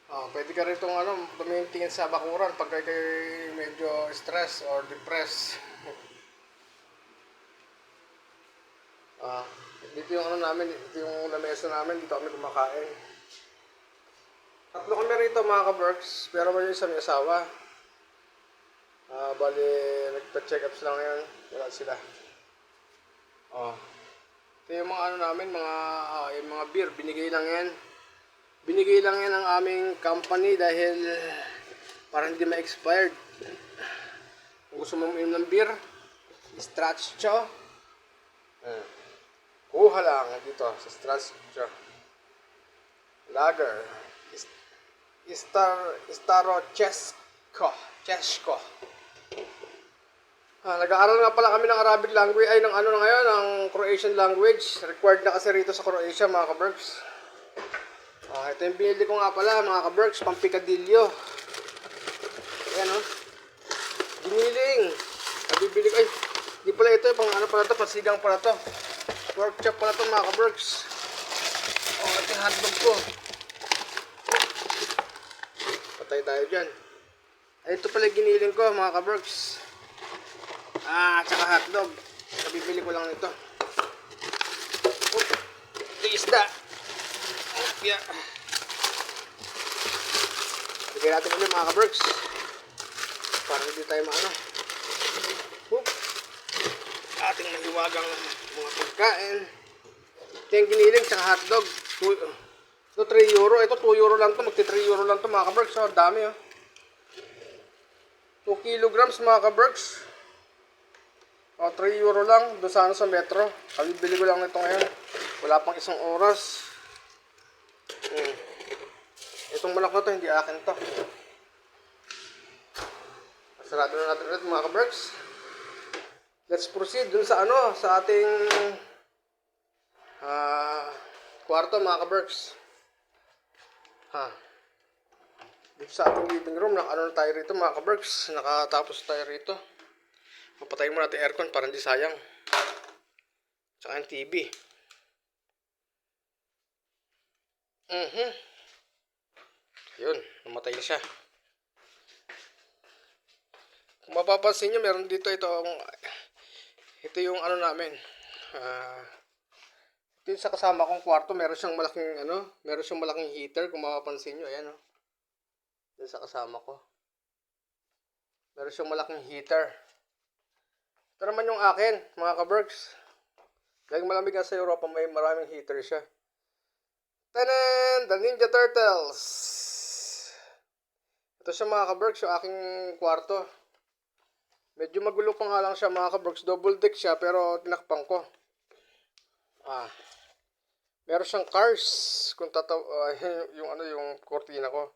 Pwede ka rito tumingin sa bakuran pag kayo medyo stress or depressed. Ah, dito yung namin, dito yung lamesa namin, dito kami kumakain. Tatlo kami rito mga ka-works, pero may isa may asawa. Bali, nagpa-check up sila ngayon, wala sila. Ah, ito yung mga namin, yung mga beer, binigay lang yan. Binigay lang yan ng aming company dahil para hindi ma-expired. Kung gusto mo uminom ng beer, Stratcho. Kuha lang dito sa Stratcho. Lager. Chesko. Nag-aaral nga pala kami ng Arabic language, ay ng na ngayon, ng Croatian language. Required na kasi rito sa Croatia mga ka-berks. Ito yung binili ko nga pala mga ka-berks, pampikadilyo. Ayan giniling. Nabibili ko, ay, di pala ito, pang pala ito, pasigang pala ito. Pork chop pala ito mga ka-berks. Ito yung hotdog ko. Patay tayo dyan. Ito pala giniling ko mga ka-berks. Tsaka hotdog. Nabibili ko lang nito. Ito isda. Yeah. Bigay natin ulit mga ka-berks. Para hindi tayo ating mahiwagang mga pagkain. Ito yung giniling tsaka hotdog. Ito 3 euro. Ito 2 euro lang to. Magti 3 euro lang to mga ka-berks. Dami 2 kilograms mga ka-berks. 3 euro lang doon sa metro. Bili ko lang nito ngayon. Wala pang isang oras. Itong malak na to, hindi akin to. Sarado na natin ulit mga ka-berks. Let's proceed dun sa sa ating kwarto mga ka-berks. Dito sa ating living room, na tayo rito mga ka-berks. Nakatapos tayo rito. Mapatayin mo natin aircon para hindi sayang. Tsaka yung TV. Yun, namatay na siya. Kung mapapansin nyo, meron dito ito yung namin. Ito yung sa kasama kong kwarto, meron siyang malaking heater. Kung mapapansin nyo, ayan Dito sa kasama ko. Meron siyang malaking heater. Ito naman yung akin, mga ka-berks. Dahil malamig nga sa Europa, may maraming heater siya. Tanan! The Ninja Turtles! Ito siya mga ka-berks, yung aking kwarto. Medyo magulo pa nga lang siya mga ka-berks. Double deck siya, pero tinakpan ko. Meron siyang cars. Kung yung kortina ko.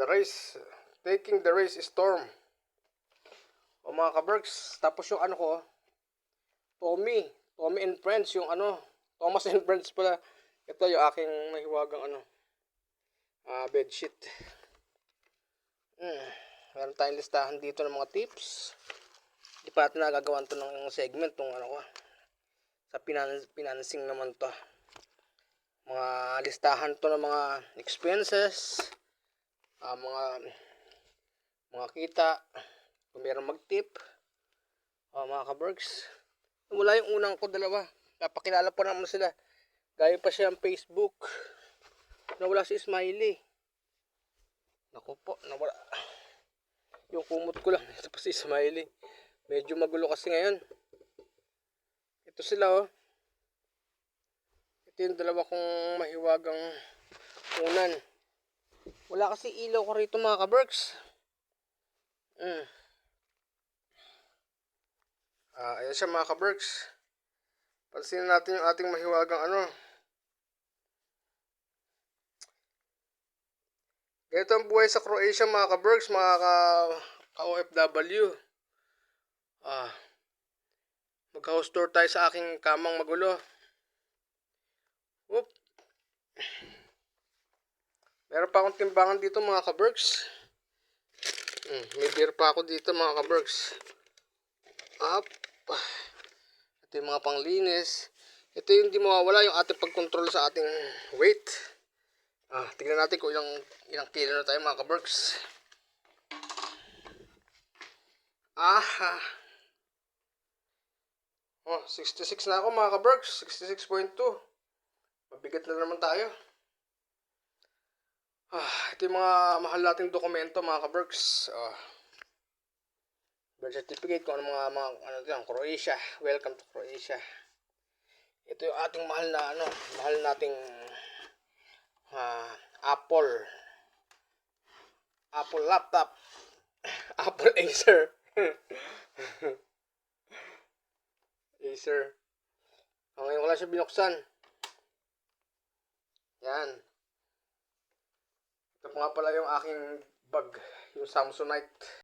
The race. Taking the race storm. Mga ka-berks, tapos yung ko, Tommy and Friends, yung Thomas and Friends pala. Ito yung aking mahiwagang bedsheet. Meron tayong listahan dito ng mga tips. Di pa natin nagagawan to ng segment ng ko. Sa financing naman to. Mga listahan to ng mga expenses, mga kita. Kung meron mag-tip, mga ka-berks. Wala yung unang ko, dalawa. Napakilala po naman sila. Gaya pa siya ang Facebook. Nawala si Smiley. Naku po, nawala. Yung kumot ko lang. Ito pa si Smiley. Medyo magulo kasi ngayon. Ito sila Ito yung dalawa kong mahiwagang unan. Wala kasi ilaw ko rito mga ka-berks. Ayan siya mga ka-berks. Pansinin natin yung ating mahiwagang Ganito ang buhay sa Croatia mga ka-berks, mga ka-OFW. Mag-house tour tayo sa aking kamang magulo. Meron pa akong timbangan dito mga ka-berks. May beer pa ako dito mga ka-berks. Ito yung mga panglinis. Ito yung di mawawala, yung ating pagkontrol sa ating weight. Tingnan natin kung ilang kilo na tayo mga ka-Berks. Oh, 66 na ako mga ka-Berks. 66.2. Mabigat na naman tayo. Ito yung mga mahal nating dokumento mga ka-Berks. Birth certificate, kung ano mga Croatia. Welcome to Croatia. Ito yung ating mahal nating Apple laptop. Apple Acer. Acer. Ngayon ko lang siya binuksan. Yan. Ito pa nga pala yung aking bag, yung Samsonite.